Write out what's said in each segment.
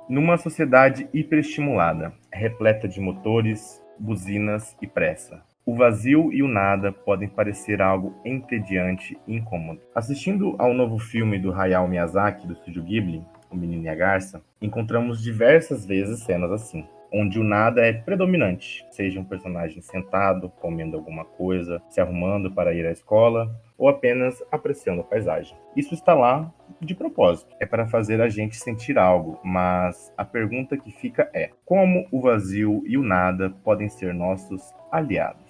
Numa sociedade hiperestimulada, repleta de motores, buzinas e pressa, o vazio e o nada podem parecer algo entediante e incômodo. Assistindo ao novo filme do Hayao Miyazaki, do estúdio Ghibli, O Menino e a Garça, encontramos diversas vezes cenas assim, onde o nada é predominante, seja um personagem sentado, comendo alguma coisa, se arrumando para ir à escola, ou apenas apreciando a paisagem. Isso está lá de propósito, é para fazer a gente sentir algo, mas a pergunta que fica é: como o vazio e o nada podem ser nossos aliados?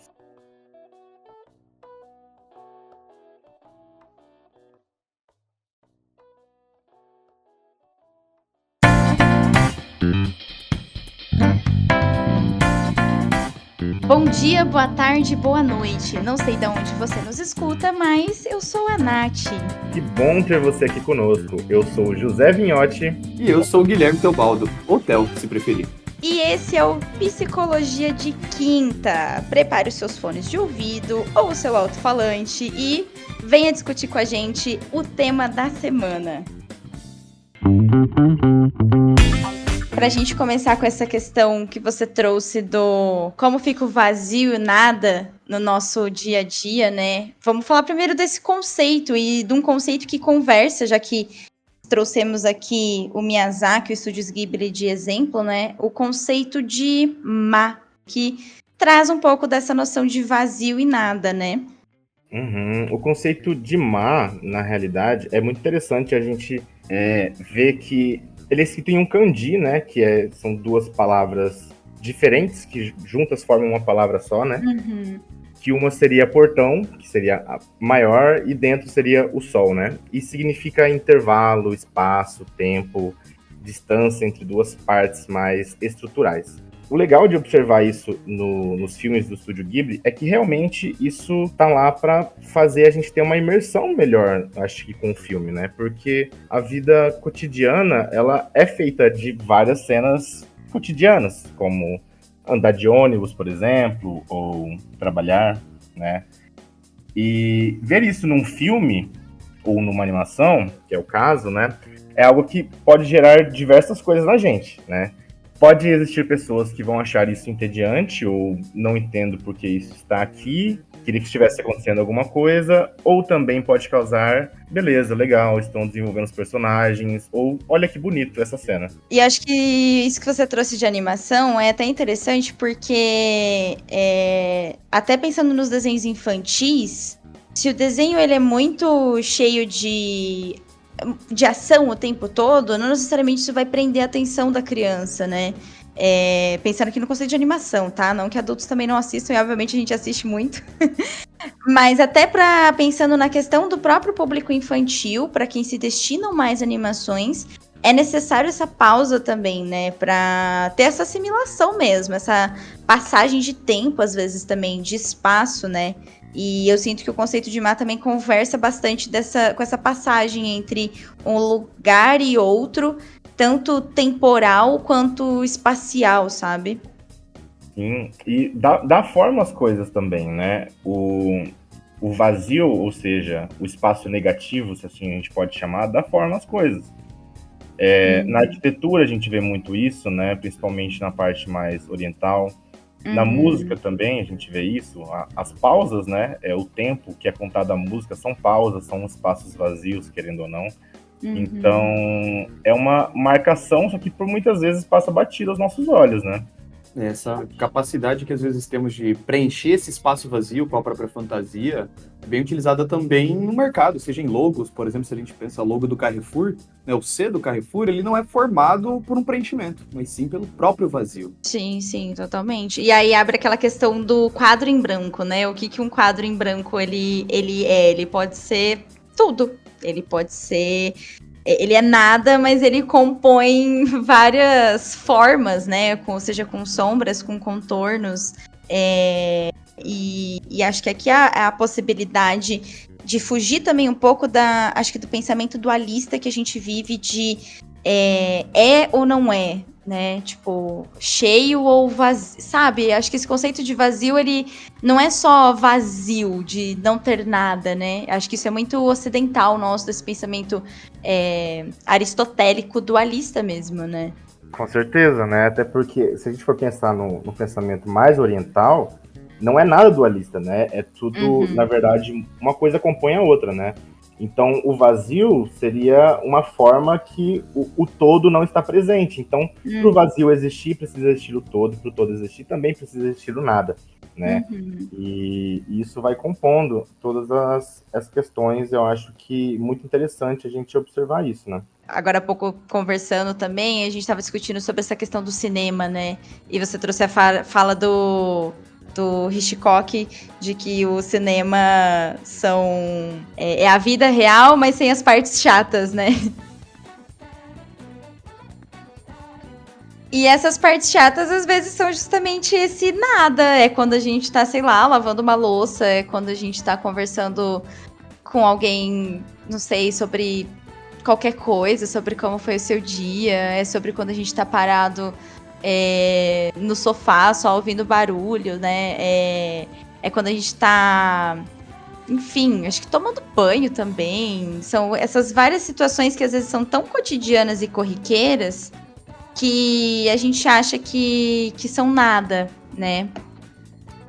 Bom dia, boa tarde, boa noite. Não sei de onde você nos escuta, mas eu sou a Nath. Que bom ter você aqui conosco. Eu sou o José Vinhotti. E eu sou o Guilherme Teobaldo, ou Theo, se preferir. E esse é o Psicologia de Quinta. Prepare os seus fones de ouvido ou o seu alto-falante e venha discutir com a gente o tema da semana. Pra gente começar com essa questão que você trouxe do como fica o vazio e nada no nosso dia a dia, né? Vamos falar primeiro desse conceito e de um conceito que conversa, já que trouxemos aqui o Miyazaki, o Estúdios Ghibli de exemplo, né? O conceito de ma, que traz um pouco dessa noção de vazio e nada, né? O conceito de ma, na realidade, é muito interessante a gente ver que ele é escrito em um kanji, né? São duas palavras diferentes que juntas formam uma palavra só, né? Que uma seria portão, que seria a maior, e dentro seria o sol, né? E significa intervalo, espaço, tempo, distância entre duas partes mais estruturais. O legal de observar isso nos filmes do Estúdio Ghibli é que realmente isso tá lá para fazer a gente ter uma imersão melhor, acho que com o filme, né? Porque a vida cotidiana, ela é feita de várias cenas cotidianas, como andar de ônibus, por exemplo, ou trabalhar, né? E ver isso num filme ou numa animação, que é o caso, né? É algo que pode gerar diversas coisas na gente, né? Pode existir pessoas que vão achar isso entediante ou não entendo porque isso está aqui, queria que estivesse acontecendo alguma coisa, ou também pode causar, beleza, legal, estão desenvolvendo os personagens, ou olha que bonito essa cena. E acho que isso que você trouxe de animação é até interessante porque, até pensando nos desenhos infantis, se o desenho ele é muito cheio de ação o tempo todo, não necessariamente isso vai prender a atenção da criança, né? Pensando aqui no conceito de animação, tá? Não que adultos também não assistam, e obviamente a gente assiste muito. Mas até pensando na questão do próprio público infantil, para quem se destinam mais animações, é necessário essa pausa também, né? Para ter essa assimilação mesmo, essa passagem de tempo, às vezes também, de espaço, né? E eu sinto que o conceito de mar também conversa bastante com essa passagem entre um lugar e outro, tanto temporal quanto espacial, sabe? Sim, e dá forma às coisas também, né? O vazio, ou seja, o espaço negativo, se assim a gente pode chamar, dá forma às coisas. Na arquitetura a gente vê muito isso, né? Principalmente na parte mais oriental. Na música também a gente vê isso, as pausas, né? O tempo que é contado a música são pausas, são espaços vazios, querendo ou não. Então, é uma marcação, só que por muitas vezes passa batido aos nossos olhos, né? Essa capacidade que às vezes temos de preencher esse espaço vazio com a própria fantasia é bem utilizada também no mercado, seja em logos, por exemplo, se a gente pensa logo do Carrefour, né, o C do Carrefour, ele não é formado por um preenchimento, mas sim pelo próprio vazio. Sim, sim, totalmente. E aí abre aquela questão do quadro em branco, né? O que um quadro em branco ele é? Ele pode ser tudo. Ele pode ser... Ele é nada, mas ele compõe várias formas, né? Seja com sombras, com contornos. E acho que aqui a possibilidade de fugir também um pouco acho que do pensamento dualista que a gente vive de ou não é, né? Tipo, cheio ou vazio, sabe? Acho que esse conceito de vazio, ele não é só vazio, de não ter nada, né? Acho que isso é muito ocidental nosso, desse pensamento aristotélico dualista mesmo, né? Com certeza, né? Até porque, se a gente for pensar no pensamento mais oriental, não é nada dualista, né? É tudo, na Uhum. verdade, uma coisa compõe a outra, né? Então, o vazio seria uma forma que o todo não está presente. Então, para o Uhum. vazio existir, precisa existir o todo. Para o todo existir, também precisa existir o nada, né? Uhum. E isso vai compondo todas as questões. Eu acho que muito interessante a gente observar isso, né? Agora há pouco conversando também, a gente estava discutindo sobre essa questão do cinema, né? E você trouxe a fala do Hitchcock de que o cinema é a vida real, mas sem as partes chatas, né? E essas partes chatas, às vezes, são justamente esse nada. É quando a gente tá, sei lá, lavando uma louça, é quando a gente tá conversando com alguém, não sei, sobre qualquer coisa, sobre como foi o seu dia, é sobre quando a gente tá parado no sofá, só ouvindo barulho, né? É quando a gente tá, enfim, acho que tomando banho também. São essas várias situações que às vezes são tão cotidianas e corriqueiras que a gente acha que são nada, né?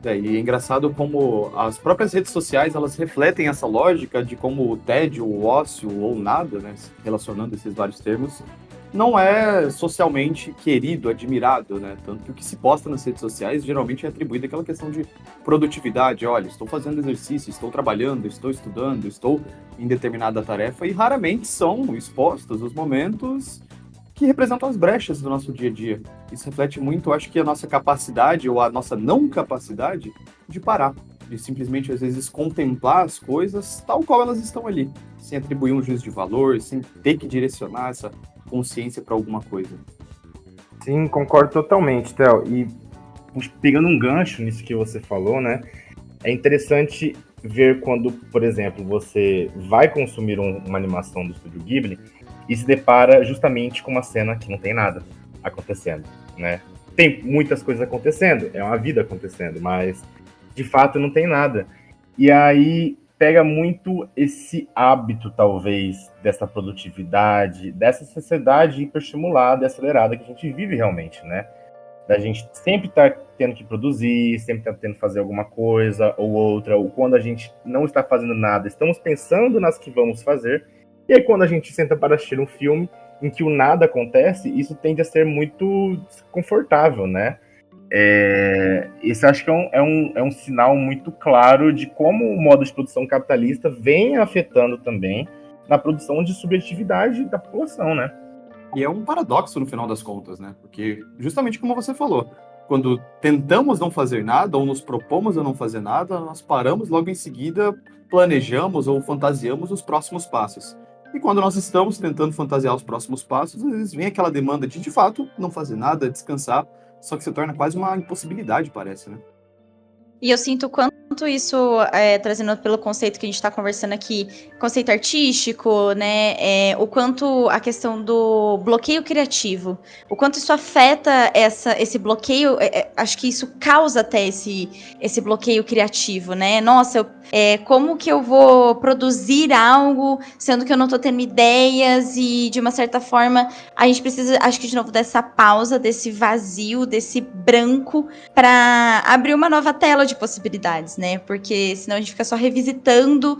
E é engraçado como as próprias redes sociais, elas refletem essa lógica de como o tédio, o ócio ou nada, né, relacionando esses vários termos, não é socialmente querido, admirado, né? Tanto que o que se posta nas redes sociais geralmente é atribuído àquela questão de produtividade. Olha, estou fazendo exercício, estou trabalhando, estou estudando, estou em determinada tarefa, e raramente são expostos os momentos que representam as brechas do nosso dia a dia. Isso reflete muito, acho que a nossa capacidade ou a nossa não capacidade de parar, de simplesmente às vezes contemplar as coisas tal qual elas estão ali, sem atribuir um juízo de valor, sem ter que direcionar essa consciência para alguma coisa. Sim, concordo totalmente, Theo. E pegando um gancho nisso que você falou, né? É interessante ver quando, por exemplo, você vai consumir uma animação do Estúdio Ghibli e se depara justamente com uma cena que não tem nada acontecendo, né? Tem muitas coisas acontecendo, é uma vida acontecendo, mas de fato não tem nada. E aí pega muito esse hábito, talvez, dessa produtividade, dessa sociedade hiperestimulada e acelerada que a gente vive realmente, né? Da gente sempre estar tendo que produzir, sempre estar tendo que fazer alguma coisa ou outra, ou quando a gente não está fazendo nada, estamos pensando nas que vamos fazer, e aí quando a gente senta para assistir um filme em que o nada acontece, isso tende a ser muito desconfortável, né? Esse acho que é um sinal muito claro de como o modo de produção capitalista vem afetando também na produção de subjetividade da população, né? E é um paradoxo no final das contas, né? Porque, justamente como você falou, quando tentamos não fazer nada ou nos propomos a não fazer nada, nós paramos logo em seguida, planejamos ou fantasiamos os próximos passos. E quando nós estamos tentando fantasiar os próximos passos, às vezes vem aquela demanda de fato, não fazer nada, descansar, só que se torna quase uma impossibilidade, parece, né? E eu sinto o quanto isso, trazendo pelo conceito que a gente está conversando aqui, conceito artístico, né? O quanto a questão do bloqueio criativo, o quanto isso afeta esse bloqueio, acho que isso causa até esse bloqueio criativo, né? Nossa, como que eu vou produzir algo, sendo que eu não estou tendo ideias e, de uma certa forma, a gente precisa, acho que de novo, dessa pausa, desse vazio, desse branco, para abrir uma nova tela de possibilidades, né? Porque senão a gente fica só revisitando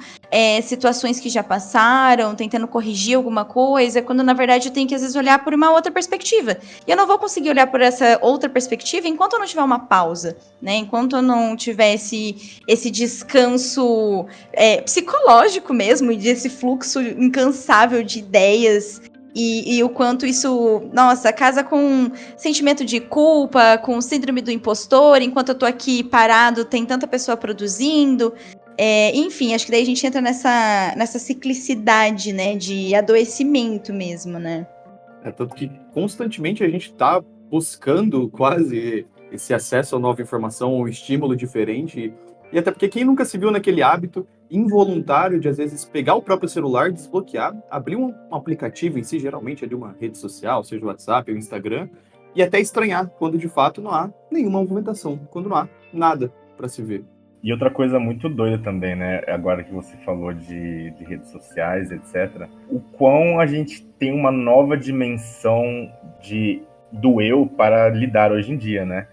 situações que já passaram, tentando corrigir alguma coisa, quando na verdade eu tenho que às vezes olhar por uma outra perspectiva. E eu não vou conseguir olhar por essa outra perspectiva enquanto eu não tiver uma pausa, né? Enquanto eu não tiver esse descanso psicológico mesmo, e desse fluxo incansável de ideias. E o quanto isso, nossa, casa com sentimento de culpa, com síndrome do impostor, enquanto eu tô aqui parado, tem tanta pessoa produzindo. Enfim, acho que daí a gente entra nessa ciclicidade, né, de adoecimento mesmo, né? Tanto que constantemente a gente está buscando quase esse acesso a nova informação, um estímulo diferente. E até porque quem nunca se viu naquele hábito involuntário de, às vezes, pegar o próprio celular, desbloquear, abrir um aplicativo em si, geralmente é de uma rede social, seja o WhatsApp ou o Instagram, e até estranhar quando de fato não há nenhuma movimentação, quando não há nada para se ver. E outra coisa muito doida também, né? Agora que você falou de redes sociais, etc. O quão a gente tem uma nova dimensão de do eu para lidar hoje em dia, né?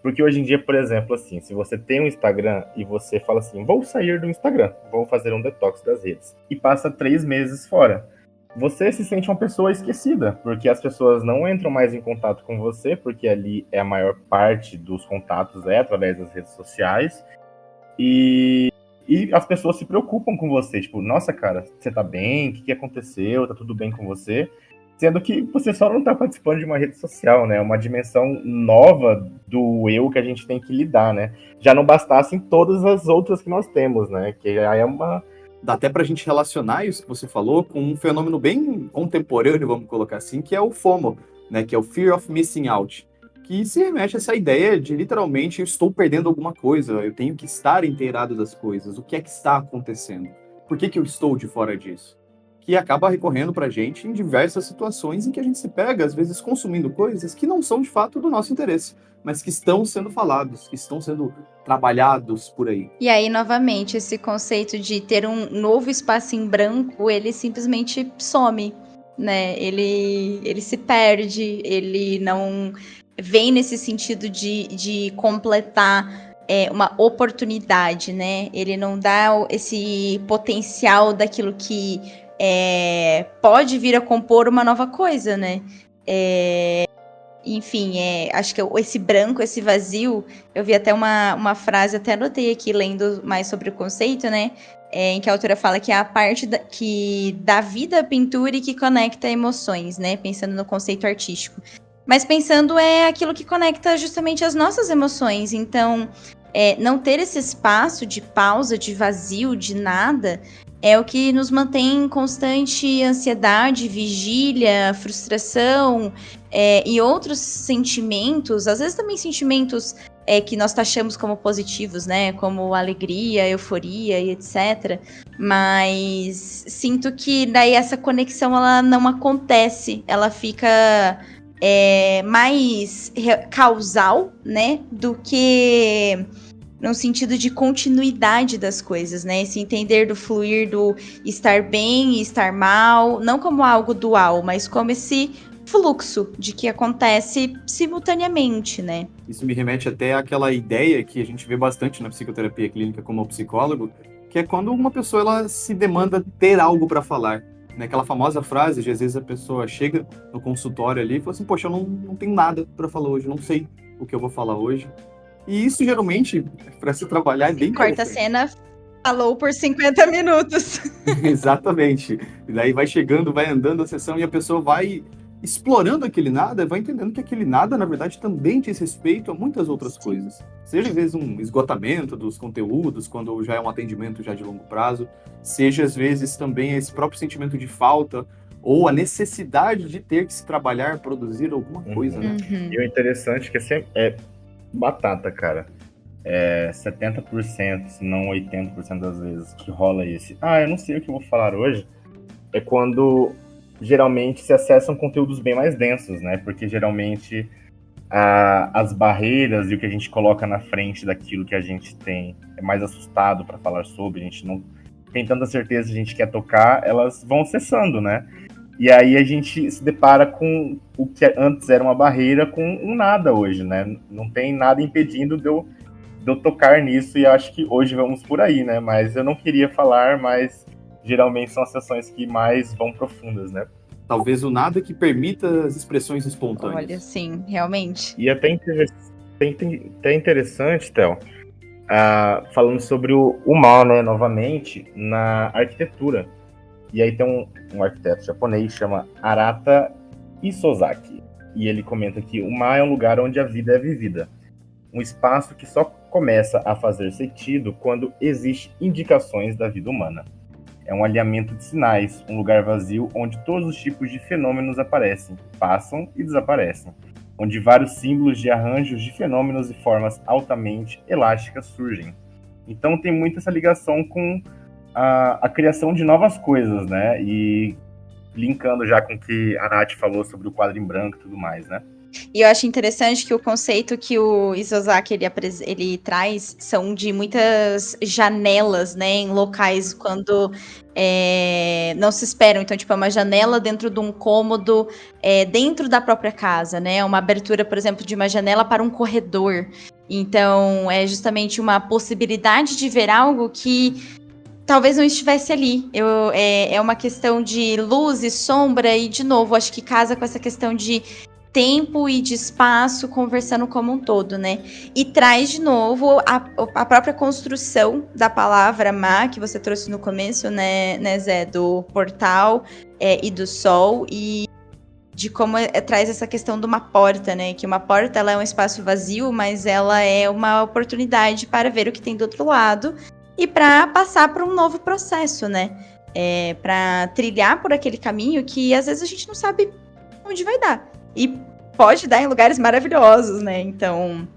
Porque hoje em dia, por exemplo, assim, se você tem um Instagram e você fala assim, vou sair do Instagram, vou fazer um detox das redes, e passa 3 meses fora, você se sente uma pessoa esquecida, porque as pessoas não entram mais em contato com você, porque ali é a maior parte dos contatos através das redes sociais, e as pessoas se preocupam com você, tipo, nossa, cara, você tá bem? O que aconteceu? Tá tudo bem com você? Sendo que você só não tá participando de uma rede social, né? É uma dimensão nova do eu que a gente tem que lidar, né? Já não bastassem todas as outras que nós temos, né? Que aí é uma... Dá até pra gente relacionar isso que você falou com um fenômeno bem contemporâneo, vamos colocar assim, que é o FOMO, né? Que é o Fear of Missing Out. Que se remete a essa ideia de, literalmente, eu estou perdendo alguma coisa, eu tenho que estar inteirado das coisas, o que é que está acontecendo? Por que eu estou de fora disso? Que acaba recorrendo pra gente em diversas situações em que a gente se pega, às vezes, consumindo coisas que não são, de fato, do nosso interesse, mas que estão sendo falados, que estão sendo trabalhados por aí. E aí, novamente, esse conceito de ter um novo espaço em branco, ele simplesmente some, né? Ele se perde, ele não vem nesse sentido de completar uma oportunidade, né? Ele não dá esse potencial daquilo que pode vir a compor uma nova coisa, né? Enfim, acho que esse branco, esse vazio, eu vi até uma frase, até anotei aqui, lendo mais sobre o conceito, né? Em que a autora fala que é a parte que dá vida à pintura e que conecta emoções, né? Pensando no conceito artístico. Mas pensando aquilo que conecta justamente as nossas emoções. Então, não ter esse espaço de pausa, de vazio, de nada, é o que nos mantém em constante ansiedade, vigília, frustração e outros sentimentos, às vezes também sentimentos que nós taxamos como positivos, né? Como alegria, euforia e etc. Mas sinto que daí essa conexão ela não acontece, ela fica mais causal, né? Do que no sentido de continuidade das coisas, né? Esse entender do fluir, do estar bem e estar mal, não como algo dual, mas como esse fluxo de que acontece simultaneamente, né? Isso me remete até àquela ideia que a gente vê bastante na psicoterapia clínica como psicólogo, que é quando uma pessoa ela se demanda ter algo para falar. Né? Aquela famosa frase de às vezes a pessoa chega no consultório ali e fala assim, poxa, eu não tenho nada para falar hoje, não sei o que eu vou falar hoje. E isso, geralmente, para se trabalhar é bem Quarta cena, falou por 50 minutos. Exatamente. E daí vai chegando, vai andando a sessão e a pessoa vai explorando aquele nada, vai entendendo que aquele nada, na verdade, também diz respeito a muitas outras coisas. Seja, às vezes, um esgotamento dos conteúdos, quando já é um atendimento já de longo prazo, seja, às vezes, também esse próprio sentimento de falta ou a necessidade de ter que se trabalhar, produzir alguma coisa, né? E o interessante é que é batata, cara. 70%, se não 80% das vezes que rola esse eu não sei o que eu vou falar hoje, é quando geralmente se acessam conteúdos bem mais densos, né? Porque geralmente as barreiras e o que a gente coloca na frente daquilo que a gente tem é mais assustado para falar sobre, a gente não tem tanta certeza que a gente quer tocar, elas vão cessando, né? E aí a gente se depara com o que antes era uma barreira com um nada hoje, né? Não tem nada impedindo de eu tocar nisso, e acho que hoje vamos por aí, né? Mas eu não queria falar, mas geralmente são as sessões que mais vão profundas, né? Talvez o nada que permita as expressões espontâneas. Olha, sim, realmente. E até interessante, Théo, falando sobre o mal, né, novamente, na arquitetura. E aí tem um arquiteto japonês, chama Arata Isozaki, e ele comenta que o mar é um lugar onde a vida é vivida. Um espaço que só começa a fazer sentido quando existem indicações da vida humana. É um alinhamento de sinais, um lugar vazio onde todos os tipos de fenômenos aparecem, passam e desaparecem, onde vários símbolos de arranjos de fenômenos e formas altamente elásticas surgem. Então tem muito essa ligação com a criação de novas coisas, né? E linkando já com o que a Nath falou sobre o quadro em branco e tudo mais, né? E eu acho interessante que o conceito que o Isozaki ele traz são de muitas janelas, né, em locais quando não se esperam. Então, tipo, é uma janela dentro de um cômodo dentro da própria casa, né? Uma abertura, por exemplo, de uma janela para um corredor. Então, é justamente uma possibilidade de ver algo que talvez não estivesse ali. É uma questão de luz e sombra, e, de novo, acho que casa com essa questão de tempo e de espaço conversando como um todo, né? E traz de novo a própria construção da palavra má, que você trouxe no começo, né Zé? Do portal e do sol, e de como traz essa questão de uma porta, né? Que uma porta, ela é um espaço vazio, mas ela é uma oportunidade para ver o que tem do outro lado e para passar por um novo processo, né? Para trilhar por aquele caminho que às vezes a gente não sabe onde vai dar. E pode dar em lugares maravilhosos, né? Então,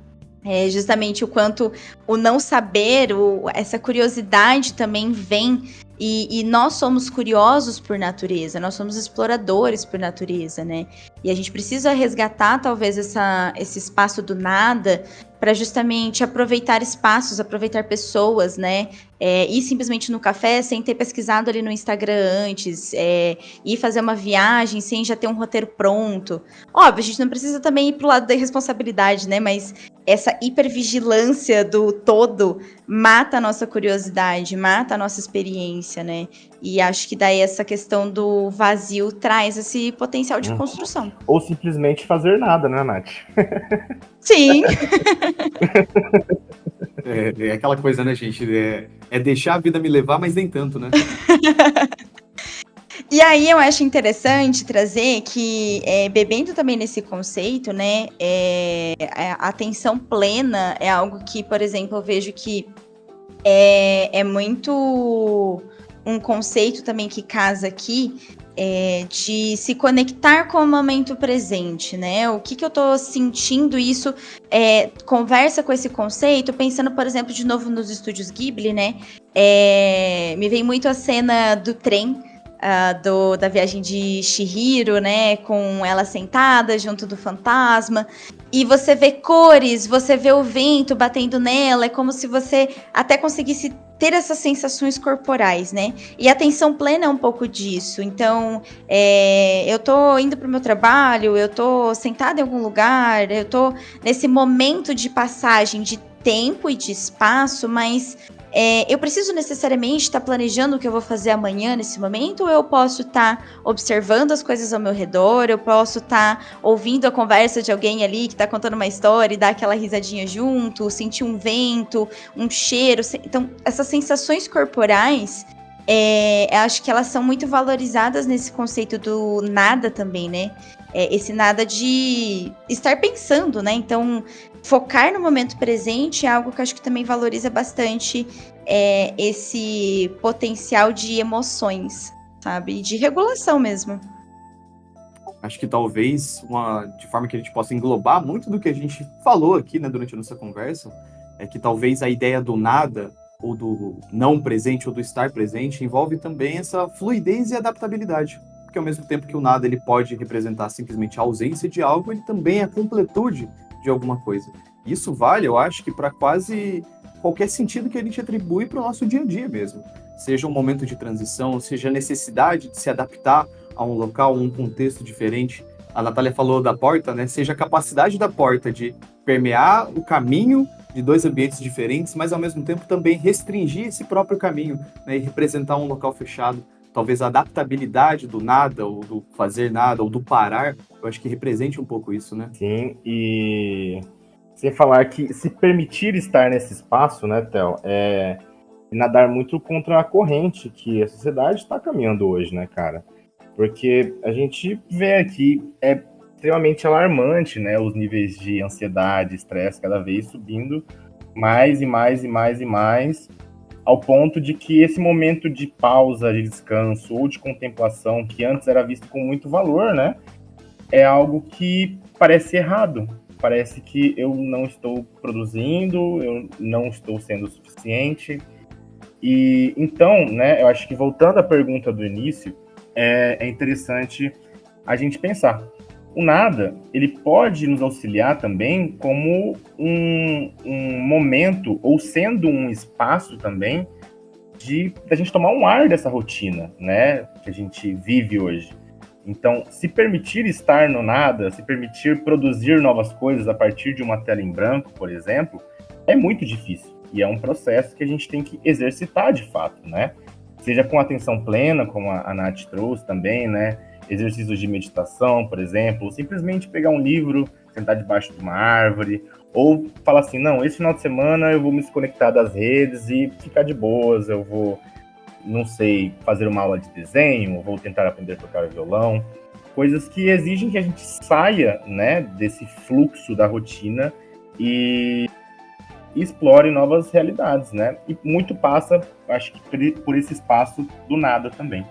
justamente o quanto o não saber, essa curiosidade também vem. E nós somos curiosos por natureza, nós somos exploradores por natureza, né? E a gente precisa resgatar, talvez, esse espaço do nada para justamente aproveitar espaços, aproveitar pessoas, né? Ir simplesmente no café sem ter pesquisado ali no Instagram antes, ir fazer uma viagem sem já ter um roteiro pronto. Óbvio, a gente não precisa também ir pro lado da irresponsabilidade, né? Mas essa hipervigilância do todo mata a nossa curiosidade, mata a nossa experiência, né? E acho que daí essa questão do vazio traz esse potencial de construção. Ou simplesmente fazer nada, né, Nath? Sim. É aquela coisa, né, gente? É deixar a vida me levar, mas nem tanto, né? E aí eu acho interessante trazer que, bebendo também nesse conceito, né, a atenção plena é algo que, por exemplo, eu vejo que é muito um conceito também que casa aqui, de se conectar com o momento presente, né? O que eu tô sentindo, isso conversa com esse conceito, pensando, por exemplo, de novo nos estúdios Ghibli, né? Me vem muito a cena do trem, da viagem de Chihiro, né? Com ela sentada junto do fantasma. E você vê cores, você vê o vento batendo nela, é como se você até conseguisse ter essas sensações corporais, né? E a atenção plena é um pouco disso. Então, eu tô indo pro meu trabalho, eu tô sentada em algum lugar, eu tô nesse momento de passagem de tempo e de espaço, mas eu preciso necessariamente estar planejando o que eu vou fazer amanhã nesse momento, ou eu posso estar observando as coisas ao meu redor, eu posso estar ouvindo a conversa de alguém ali que está contando uma história e dar aquela risadinha junto, sentir um vento, um cheiro. Então, essas sensações corporais, acho que elas são muito valorizadas nesse conceito do nada também, né? Esse nada de estar pensando, né? Então, focar no momento presente é algo que eu acho que também valoriza bastante esse potencial de emoções, sabe? De regulação mesmo. Acho que talvez, de forma que a gente possa englobar muito do que a gente falou aqui, né, durante a nossa conversa, é que talvez a ideia do nada, ou do não presente, ou do estar presente, envolve também essa fluidez e adaptabilidade. Porque ao mesmo tempo que o nada ele pode representar simplesmente a ausência de algo, ele também é a completude de alguma coisa. Isso vale, eu acho, que para quase qualquer sentido que a gente atribui para o nosso dia a dia mesmo. Seja um momento de transição, seja a necessidade de se adaptar a um local, um contexto diferente. A Natália falou da porta, né? Seja a capacidade da porta de permear o caminho de dois ambientes diferentes, mas ao mesmo tempo também restringir esse próprio caminho, né? E representar um local fechado. Talvez a adaptabilidade do nada, ou do fazer nada, ou do parar, eu acho que represente um pouco isso, né? Sim, e sem falar que se permitir estar nesse espaço, né, Theo, é nadar muito contra a corrente que a sociedade está caminhando hoje, né, cara? Porque a gente vê aqui, é extremamente alarmante, né, os níveis de ansiedade, estresse cada vez subindo mais e mais e mais e mais, ao ponto de que esse momento de pausa, de descanso ou de contemplação, que antes era visto com muito valor, né, é algo que parece errado. Parece que eu não estou produzindo, eu não estou sendo o suficiente. E então, né, eu acho que voltando à pergunta do início, é interessante a gente pensar O nada, ele pode nos auxiliar também como um momento, ou sendo um espaço também, da gente tomar um ar dessa rotina, né, que a gente vive hoje. Então, se permitir estar no nada, se permitir produzir novas coisas a partir de uma tela em branco, por exemplo, é muito difícil. E é um processo que a gente tem que exercitar de fato, né? Seja com atenção plena, como a Nath trouxe também, né? Exercícios de meditação, por exemplo, ou simplesmente pegar um livro, sentar debaixo de uma árvore, ou falar assim, não, esse final de semana eu vou me desconectar das redes e ficar de boas, eu vou, não sei, fazer uma aula de desenho, vou tentar aprender a tocar violão, coisas que exigem que a gente saia, né, desse fluxo da rotina e explore novas realidades, né? E muito passa, acho que por esse espaço do nada também.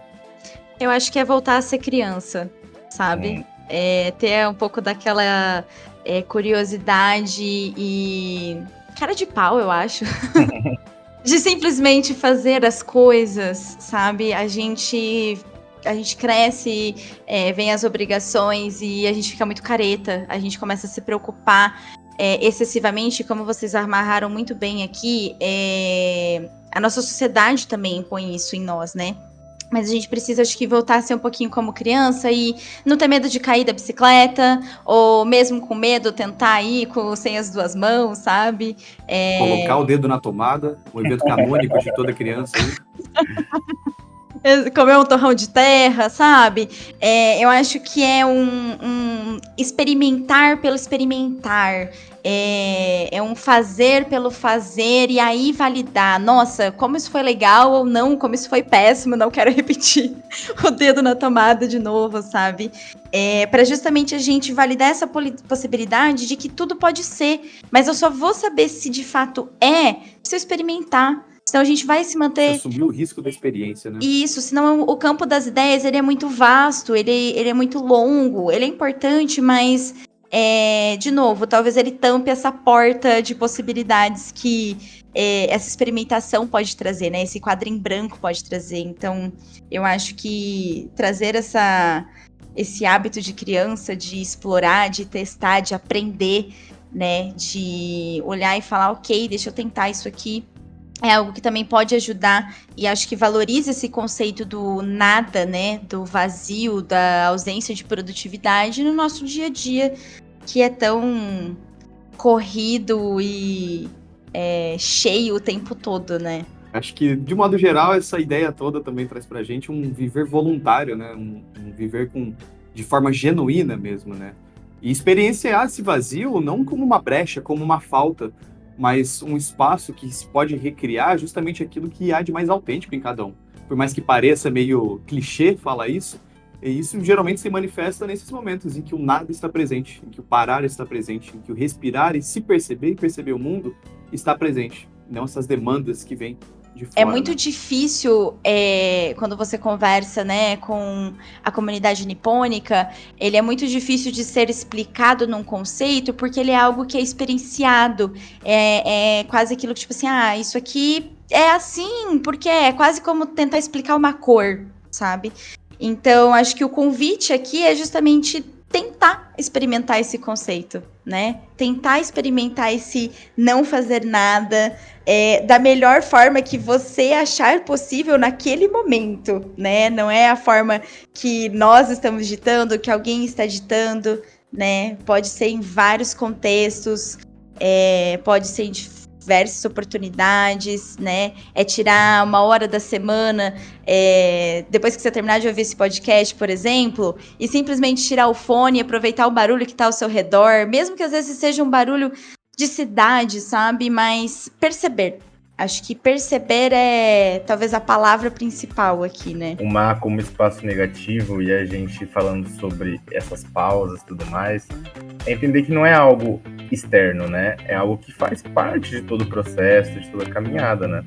Eu acho que é voltar a ser criança, sabe? Ter um pouco daquela curiosidade e cara de pau, eu acho. De simplesmente fazer as coisas, sabe? A gente cresce, vem as obrigações e a gente fica muito careta. A gente começa a se preocupar excessivamente, como vocês amarraram muito bem aqui. A nossa sociedade também impõe isso em nós, né? Mas a gente precisa, acho que, voltar a ser um pouquinho como criança e não ter medo de cair da bicicleta, ou mesmo com medo, tentar ir sem as duas mãos, sabe? Colocar o dedo na tomada, um evento canônico de toda criança. Comer um torrão de terra, sabe? Eu acho que é um experimentar pelo experimentar. É um fazer pelo fazer e aí validar. Nossa, como isso foi legal ou não, como isso foi péssimo, não quero repetir o dedo na tomada de novo, sabe? Para justamente a gente validar essa possibilidade de que tudo pode ser, mas eu só vou saber se de fato se eu experimentar. Senão a gente vai se manter... Você assumiu o risco da experiência, né? Isso, senão o campo das ideias ele é muito vasto, ele é muito longo, ele é importante, mas, de novo, talvez ele tampe essa porta de possibilidades que essa experimentação pode trazer, né? Esse quadro em branco pode trazer. Então, eu acho que trazer esse hábito de criança, de explorar, de testar, de aprender, né? De olhar e falar, ok, deixa eu tentar isso aqui. É algo que também pode ajudar e acho que valoriza esse conceito do nada, né? Do vazio, da ausência de produtividade no nosso dia a dia, que é tão corrido e cheio o tempo todo, né? Acho que, de modo geral, essa ideia toda também traz pra gente um viver voluntário, né? Um viver de forma genuína mesmo, né? E experienciar esse vazio não como uma brecha, como uma falta, mas um espaço que se pode recriar justamente aquilo que há de mais autêntico em cada um. Por mais que pareça meio clichê falar isso, e isso geralmente se manifesta nesses momentos em que o nada está presente, em que o parar está presente, em que o respirar e se perceber e perceber o mundo está presente. Não essas demandas que vêm de fora. É muito difícil quando você conversa, né, com a comunidade nipônica, ele é muito difícil de ser explicado num conceito, porque ele é algo que é experienciado. É quase aquilo que, tipo assim, isso aqui é assim, porque é quase como tentar explicar uma cor, sabe? Então, acho que o convite aqui é justamente tentar experimentar esse conceito, né? Tentar experimentar esse não fazer nada da melhor forma que você achar possível naquele momento, né? Não é a forma que nós estamos ditando, que alguém está ditando, né? Pode ser em vários contextos, pode ser em diversas oportunidades, né? Tirar uma hora da semana, depois que você terminar de ouvir esse podcast, por exemplo, e simplesmente tirar o fone e aproveitar o barulho que está ao seu redor, mesmo que às vezes seja um barulho de cidade, sabe? Mas perceber. Acho que perceber é talvez a palavra principal aqui, né? O mar como espaço negativo e a gente falando sobre essas pausas e tudo mais, é entender que não é algo externo, né? É algo que faz parte de todo o processo, de toda a caminhada, né?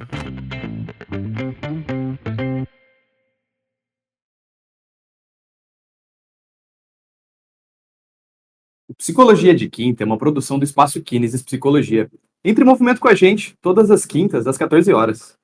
O Psicologia de Quinta é uma produção do Espaço Kinesis Psicologia. Entre em movimento com a gente, todas as quintas, às 14 horas.